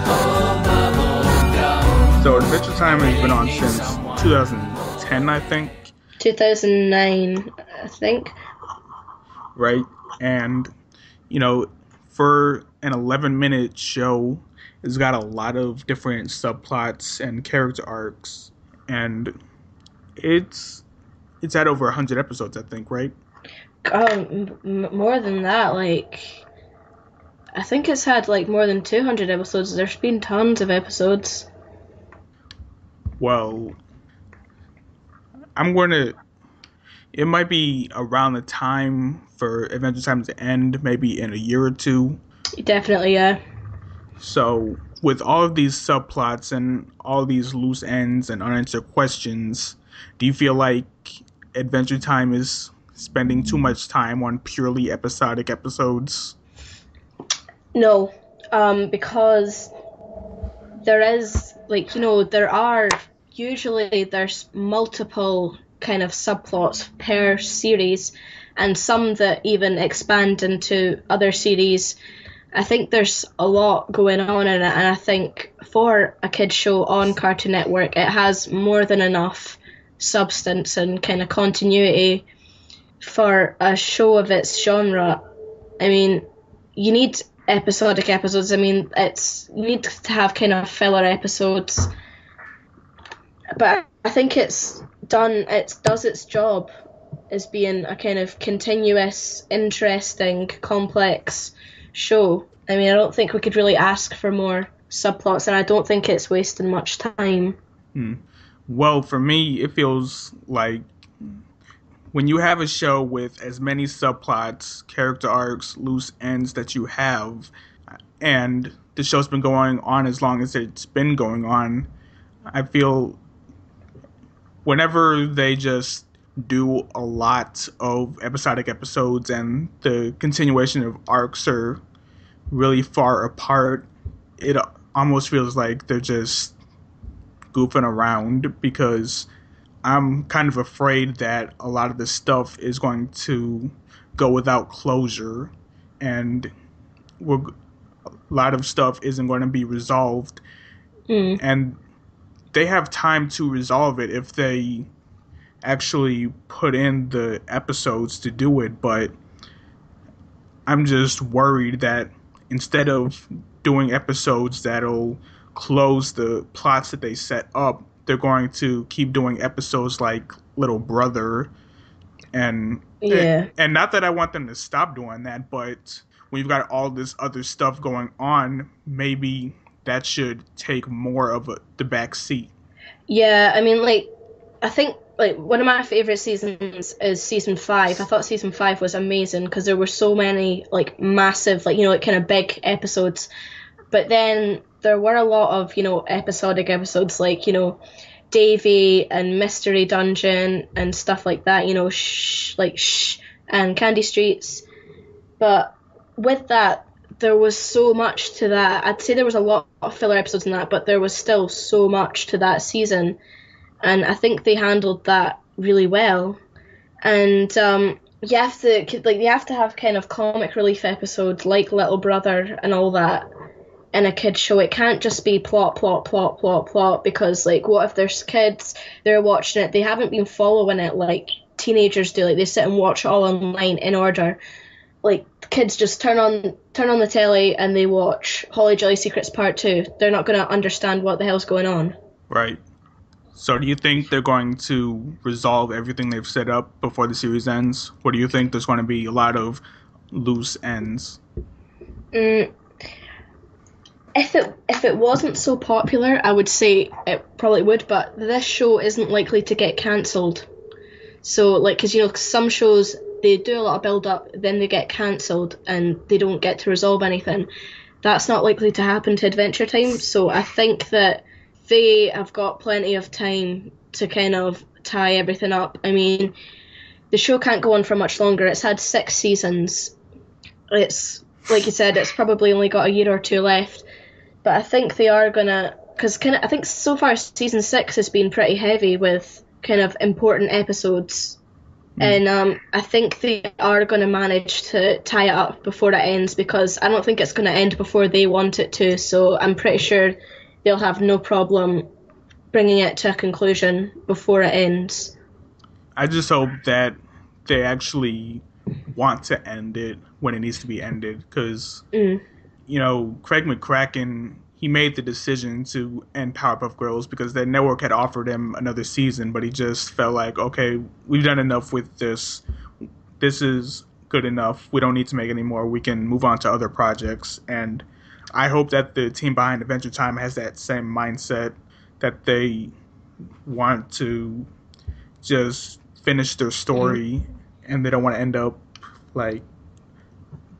Oh, Bubblegum. So Adventure Time has been on since 2010, I think. 2009, I think. Right? And, you know, for an 11-minute show, it's got a lot of different subplots and character arcs. And it's at over 100 episodes, I think, right? More than that, like, I think it's had like more than 200 episodes. There's been tons of episodes. Well, it might be around the time for Adventure Time to end, maybe in a year or two. Definitely, yeah. So, with all of these subplots and all these loose ends and unanswered questions, do you feel like Adventure Time is spending too much time on purely episodic episodes? No, because there is, like, you know, there's multiple kind of subplots per series, and some that even expand into other series. I think there's a lot going on in it, and I think for a kid's show on Cartoon Network, it has more than enough substance and kind of continuity for a show of its genre. I mean, you need episodic episodes. I mean, you need to have kind of filler episodes, but I think it does its job as being a kind of continuous, interesting, complex show. I mean, I don't think we could really ask for more subplots, and I don't think it's wasting much time. Well, for me, it feels like when you have a show with as many subplots, character arcs, loose ends that you have, and the show's been going on as long as it's been going on, I feel whenever they just do a lot of episodic episodes and the continuation of arcs are really far apart, it almost feels like they're just goofing around, because I'm kind of afraid that a lot of this stuff is going to go without closure, and a lot of stuff isn't going to be resolved. And they have time to resolve it if they actually put in the episodes to do it, but I'm just worried that instead of doing episodes that'll close the plots that they set up, they're going to keep doing episodes like Little Brother, and not that I want them to stop doing that, but when you've got all this other stuff going on, maybe that should take more of the back seat. Yeah, I mean, like, I think, like, one of my favorite seasons is season 5. I thought season 5 was amazing because there were so many, like, massive, like, you know, like, kind of big episodes. But then there were a lot of, you know, episodic episodes, like, you know, Davy and Mystery Dungeon and stuff like that, you know, and Candy Streets. But with that, there was so much to that. I'd say there was a lot of filler episodes in that, but there was still so much to that season. And I think they handled that really well. And you have to have kind of comic relief episodes like Little Brother and all that in a kid's show. It can't just be plot, because, like, what if there's kids, they're watching it, they haven't been following it like teenagers do, like they sit and watch all online in order. Like, kids just turn on the telly and they watch Holly Jolly Secrets Part 2. They're not going to understand what the hell's going on. Right. So do you think they're going to resolve everything they've set up before the series ends? Or do you think there's going to be a lot of loose ends. Mm, if it wasn't so popular, I would say it probably would, but this show isn't likely to get cancelled. So, like, because, you know, some shows, they do a lot of build-up, then they get cancelled, and they don't get to resolve anything. That's not likely to happen to Adventure Time, so I think that they have got plenty of time to kind of tie everything up. I mean, the show can't go on for much longer. It's had 6 seasons. It's, like you said, it's probably only got a year or two left. But I think they are gonna, because I think so far season 6 has been pretty heavy with kind of important episodes, and I think they are gonna manage to tie it up before it ends, because I don't think it's gonna end before they want it to. So I'm pretty sure they'll have no problem bringing it to a conclusion before it ends. I just hope that they actually want to end it when it needs to be ended, because you know, Craig McCracken, he made the decision to end Powerpuff Girls because the network had offered him another season, but he just felt like, okay, we've done enough with this. This is good enough. We don't need to make any more. We can move on to other projects. And I hope that the team behind Adventure Time has that same mindset, that they want to just finish their story and they don't want to end up like,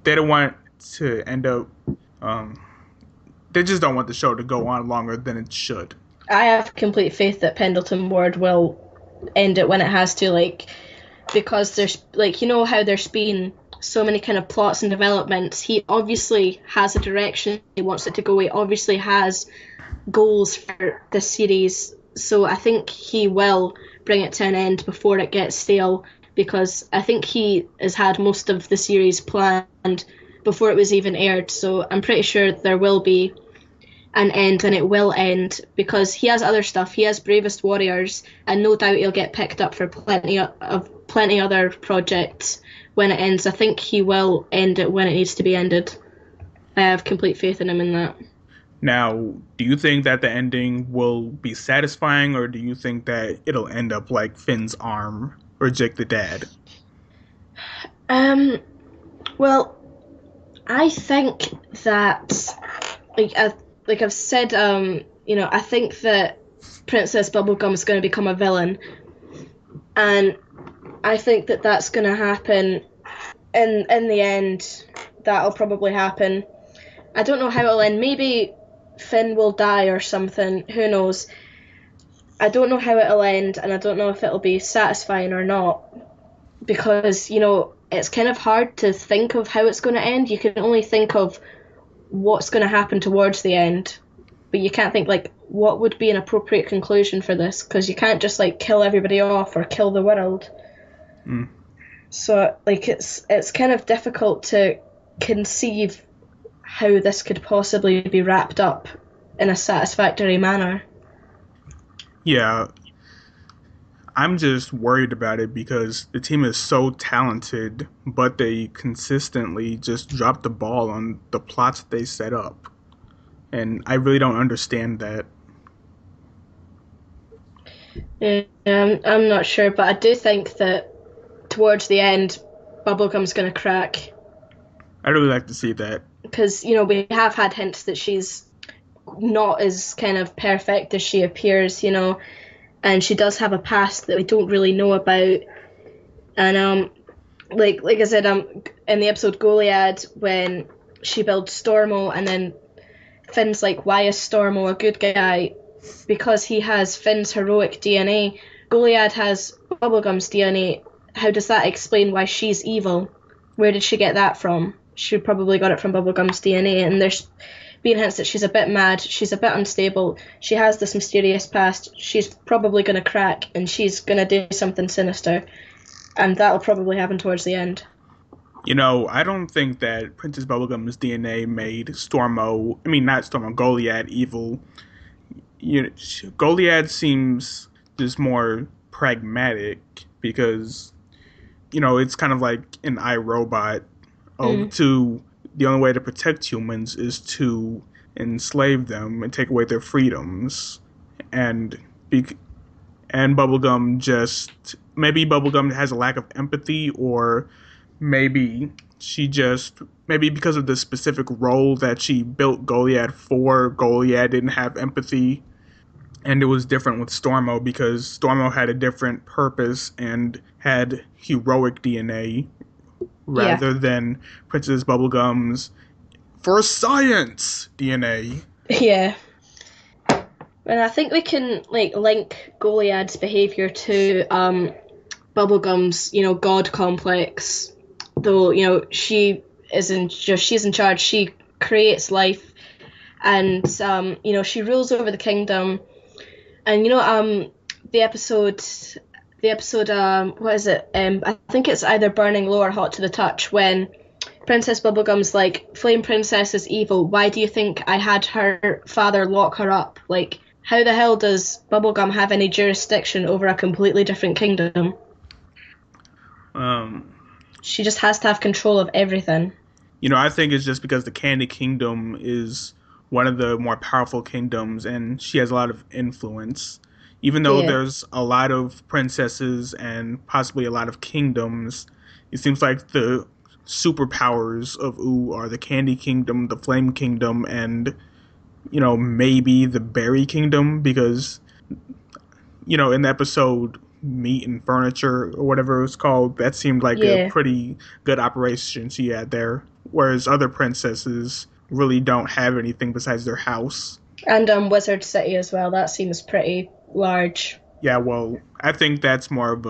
they don't want to end up, they just don't want the show to go on longer than it should. I have complete faith that Pendleton Ward will end it when it has to, like, because there's, like, you know how there's been so many kind of plots and developments. He obviously has a direction he wants it to go. He obviously has goals for the series. So I think he will bring it to an end before it gets stale, because I think he has had most of the series planned before it was even aired. So I'm pretty sure there will be an end, and it will end, because he has other stuff. He has Bravest Warriors, and no doubt he'll get picked up for plenty other projects when it ends. I think he will end it when it needs to be ended. I have complete faith in him in that. Now, do you think that the ending will be satisfying, or do you think that it'll end up like Finn's arm or Jake the Dad? Well, I think that, like I've said, you know, I think that Princess Bubblegum is going to become a villain, and I think that that's going to happen in the end. That'll probably happen. I don't know how it'll end. Maybe Finn will die or something. Who knows? I don't know how it'll end, and I don't know if it'll be satisfying or not, because, you know, it's kind of hard to think of how it's going to end. You can only think of what's going to happen towards the end, but you can't think, like, what would be an appropriate conclusion for this, because you can't just, like, kill everybody off or kill the world. So, like, it's kind of difficult to conceive how this could possibly be wrapped up in a satisfactory manner. Yeah, I'm just worried about it because the team is so talented, but they consistently just drop the ball on the plots they set up. And I really don't understand that. I'm not sure, but I do think that towards the end, Bubblegum's going to crack. I'd really like to see that. Because, you know, we have had hints that she's not as kind of perfect as she appears, you know, and she does have a past that we don't really know about. And like I said, in the episode Goliad, when she builds Stormo, and then Finn's like, why is Stormo a good guy? Because he has Finn's heroic DNA. Goliad has Bubblegum's DNA. How does that explain why she's evil? Where did she get that from? She probably got it from Bubblegum's DNA, and there's been hints that she's a bit mad, she's a bit unstable, she has this mysterious past, she's probably going to crack, and she's going to do something sinister, and that'll probably happen towards the end. You know, I don't think that Princess Bubblegum's DNA made Goliad evil. You know, Goliad seems just more pragmatic because, you know, it's kind of like an iRobot. The only way to protect humans is to enslave them and take away their freedoms. And Bubblegum maybe Bubblegum has a lack of empathy, or maybe she just, maybe because of the specific role that she built Goliad for, Goliad didn't have empathy. And it was different with Stormo because Stormo had a different purpose and had heroic DNA rather than Princess Bubblegum's for science DNA. Yeah. And I think we can link Goliad's behavior to Bubblegum's, God complex. Though, she's in charge. She creates life, and she rules over the kingdom. And the episode, what is it? I think it's either Burning Low or Hot to the Touch, when Princess Bubblegum's like, Flame Princess is evil. Why do you think I had her father lock her up? Like, how the hell does Bubblegum have any jurisdiction over a completely different kingdom? She just has to have control of everything. I think it's just because the Candy Kingdom is one of the more powerful kingdoms, and she has a lot of influence. Even though there's a lot of princesses and possibly a lot of kingdoms, it seems like the superpowers of Ooo are the Candy Kingdom, the Flame Kingdom, and, maybe the Berry Kingdom, because, in the episode Meat and Furniture, or whatever it was called, that seemed like a pretty good operation she had there, whereas other princesses really don't have anything besides their house. And Wizard City as well, that seems pretty large. Yeah, well, I think that's more of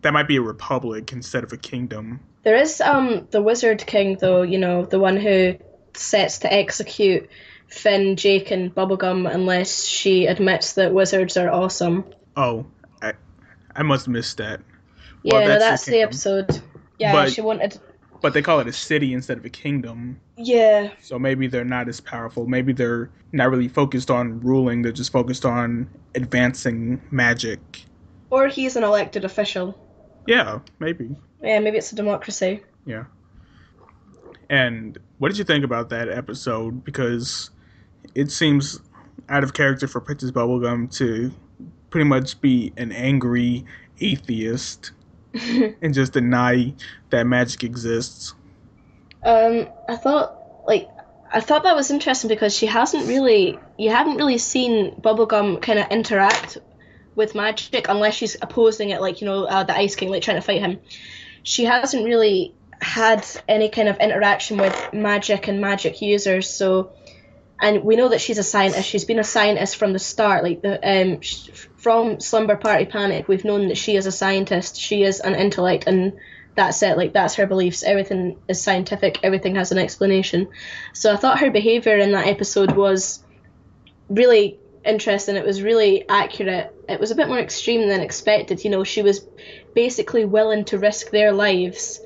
that might be a republic instead of a kingdom. There is the Wizard King, though, the one who sets to execute Finn, Jake, and Bubblegum unless she admits that wizards are awesome. Oh, I must have missed that. Yeah, well, that's the episode. Yeah, she wanted... But they call it a city instead of a kingdom. Yeah. So maybe they're not as powerful. Maybe they're not really focused on ruling. They're just focused on advancing magic. Or he's an elected official. Yeah, maybe. Yeah, maybe it's a democracy. Yeah. And what did you think about that episode? Because it seems out of character for Princess Bubblegum to pretty much be an angry atheist and just deny that magic exists. I thought that was interesting because you haven't really seen Bubblegum kind of interact with magic unless she's opposing it, the Ice King, trying to fight him. She hasn't really had any kind of interaction with magic and magic users, so, and we know that she's a scientist. She's been a scientist from the start, from Slumber Party Panic. We've known that she is a scientist. She is an intellect, and that's it. That's her beliefs. Everything is scientific. Everything has an explanation. So I thought her behavior in that episode was really interesting. It was really accurate. It was a bit more extreme than expected. She was basically willing to risk their lives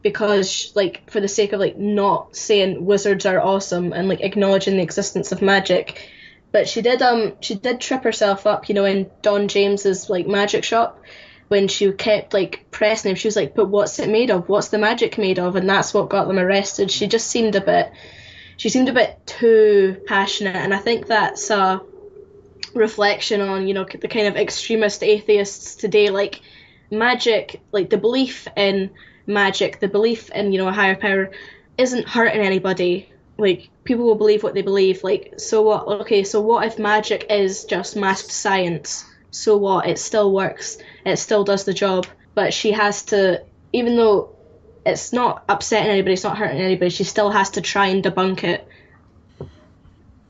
because, for the sake of, not saying wizards are awesome and, acknowledging the existence of magic. But she did trip herself up, in Don James's, magic shop, when she kept, pressing him. She was like, but what's it made of? What's the magic made of? And that's what got them arrested. She just seemed a bit too passionate, and I think that's a reflection on, the kind of extremist atheists today. Magic, the belief in magic, the belief in, a higher power isn't hurting anybody. People will believe what they believe. So what? Okay, so what if magic is just masked science? So what? It still works. It still does the job. But she has to, even though it's not upsetting anybody, it's not hurting anybody, she still has to try and debunk it.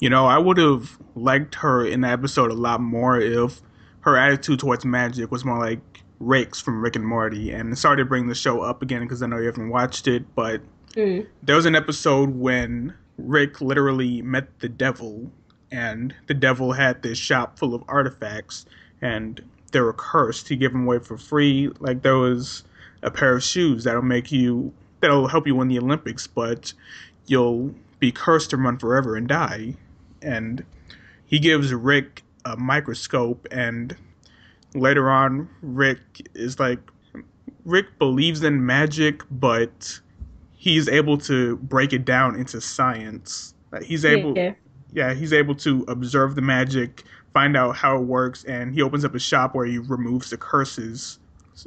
I would have liked her in the episode a lot more if her attitude towards magic was more like Rick's from Rick and Morty. And sorry to bring the show up again because I know you haven't watched it, but there was an episode when Rick literally met the devil, and the devil had this shop full of artifacts, and they were cursed. He gave them away for free. There was a pair of shoes that'll help you win the Olympics, but you'll be cursed to run forever and die. And he gives Rick a microscope, and later on, Rick believes in magic, but he's able to break it down into science. He's able to observe the magic, find out how it works, and he opens up a shop where he removes the curses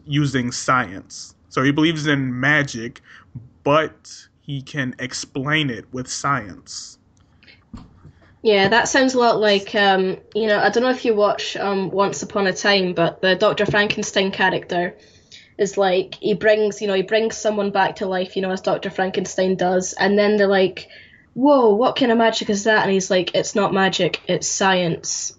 using science. So he believes in magic, but he can explain it with science. Yeah, that sounds a lot like, I don't know if you watch Once Upon a Time, but the Dr. Frankenstein character is like, he brings someone back to life, as Dr. Frankenstein does, and then they're like, whoa, what kind of magic is that? And he's like, it's not magic, it's science.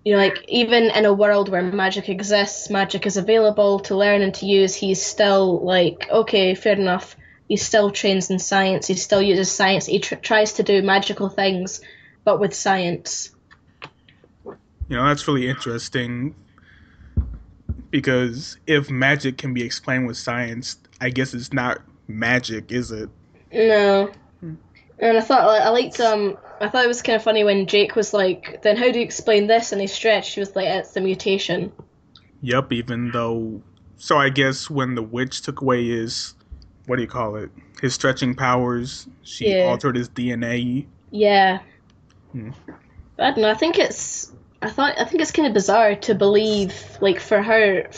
Even in a world where magic exists, magic is available to learn and to use, he's still like, okay, fair enough. He still trains in science, he still uses science, he tries to do magical things, but with science. That's really interesting, because if magic can be explained with science, I guess it's not magic, is it? No. And I thought it was kind of funny when Jake was like, then how do you explain this? And he stretched, she was like, it's the mutation. Yep, even though... So I guess when the witch took away his... What do you call it? His stretching powers, she altered his DNA. Yeah. But I don't know, I think it's kind of bizarre to believe, like, for her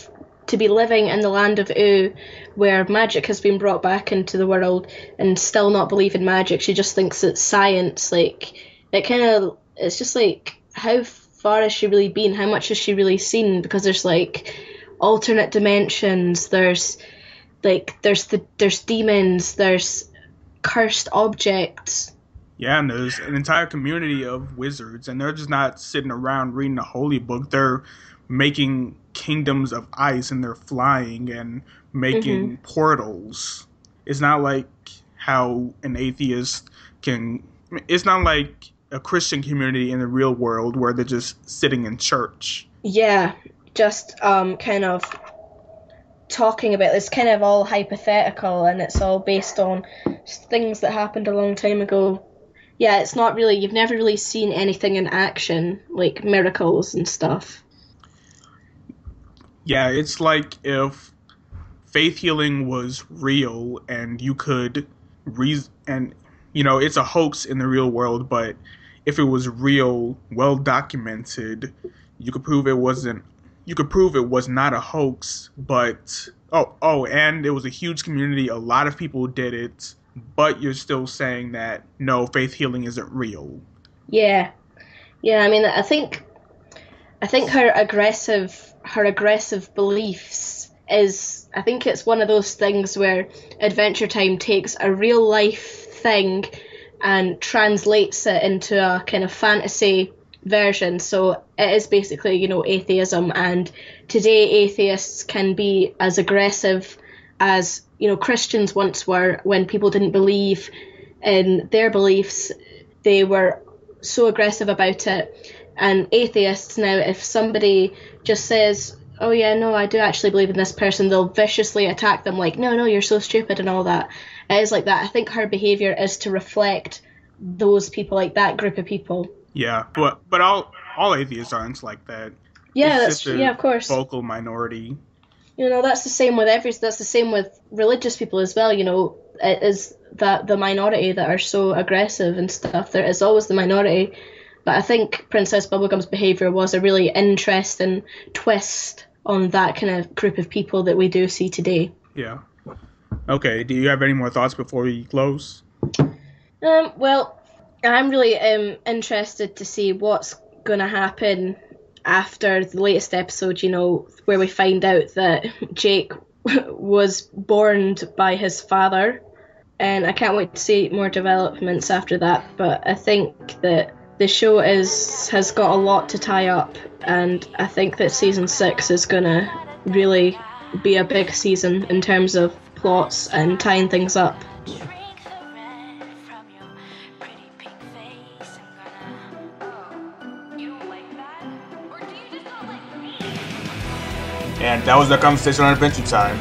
to be living in the land of Ooo, where magic has been brought back into the world, and still not believe in magic. She just thinks it's science. Like, it's just like, how far has she really been? How much has she really seen? Because there's like alternate dimensions. There's demons. There's cursed objects. Yeah, and there's an entire community of wizards, and they're just not sitting around reading a holy book. They're making kingdoms of ice, and they're flying and making portals. It's not like how an atheist can... It's not like a Christian community in the real world where they're just sitting in church. Yeah, just kind of talking about this, kind of all hypothetical, and it's all based on things that happened a long time ago. Yeah, it's not really... You've never really seen anything in action, like miracles and stuff. Yeah, it's like if faith healing was real and you could it's a hoax in the real world, but if it was real, well documented, you could prove it was not a hoax, but and it was a huge community, a lot of people did it, but you're still saying that no, faith healing isn't real. Yeah, I mean, I think her aggressive beliefs is, I think it's one of those things where Adventure Time takes a real life thing and translates it into a kind of fantasy version. So it is basically, atheism, and today atheists can be as aggressive as, Christians once were. When people didn't believe in their beliefs, they were so aggressive about it. And atheists now, if somebody just says, oh yeah, no, I do actually believe in this person, they'll viciously attack them like, no, you're so stupid and all that. It is like that. I think her behaviour is to reflect those people, like that group of people. Yeah, but all atheists aren't like that. Yeah, of course. Vocal minority. That's the same with that's the same with religious people as well. It is that the minority that are so aggressive and stuff. There is always the minority. But I think Princess Bubblegum's behaviour was a really interesting twist on that kind of group of people that we do see today. Yeah. Okay, do you have any more thoughts before we close? Well, I'm really interested to see what's going to happen after the latest episode, where we find out that Jake was borned by his father. And I can't wait to see more developments after that. But I think that the show has got a lot to tie up, and I think that season 6 is going to really be a big season in terms of plots and tying things up. And that was our conversation on Adventure Time.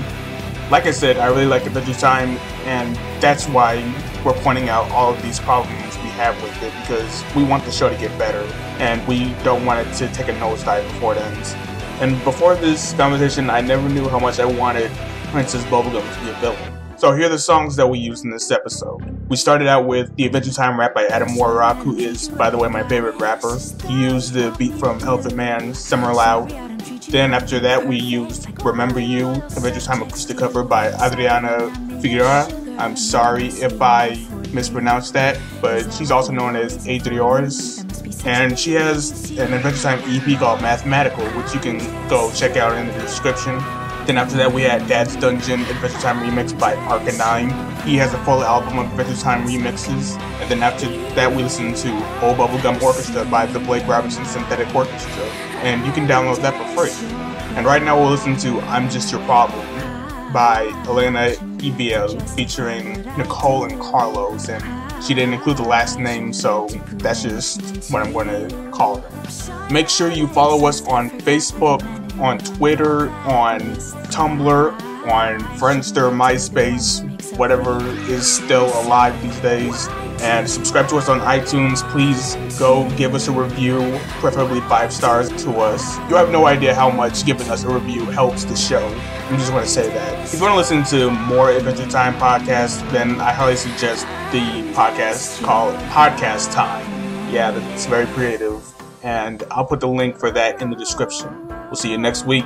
Like I said, I really like Adventure Time, and that's why we're pointing out all of these problems we have with it, because we want the show to get better, and we don't want it to take a nosedive before it ends. And before this conversation, I never knew how much I wanted Princess Bubblegum to be a villain. So here are the songs that we used in this episode. We started out with the Adventure Time rap by Adam Warrock, who is, by the way, my favorite rapper. He used the beat from Elephant Man's Summer Loud. Then after that, we used Remember You, Adventure Time acoustic cover by Adriana Figueroa. I'm sorry if I mispronounced that, but she's also known as Adriors. And she has an Adventure Time EP called Mathematical, which you can go check out in the description. Then after that, we had Dad's Dungeon Adventure Time Remix by Arcanine. He has a full album of Adventure Time remixes. And then after that, we listened to Old Bubblegum Orchestra by the Blake Robinson Synthetic Orchestra. And you can download that for free. And right now we'll listen to I'm Just Your Problem by Elena Ibia featuring Nicole and Carlos. And she didn't include the last name, so that's just what I'm going to call her. Make sure you follow us on Facebook, on Twitter, on Tumblr, on Friendster, MySpace, whatever is still alive these days. And subscribe to us on iTunes. Please go give us a review, preferably 5 stars to us. You have no idea how much giving us a review helps the show. We just want to say that. If you want to listen to more Adventure Time podcasts, then I highly suggest the podcast called Podcast Time. Yeah, that's very creative. And I'll put the link for that in the description. We'll see you next week.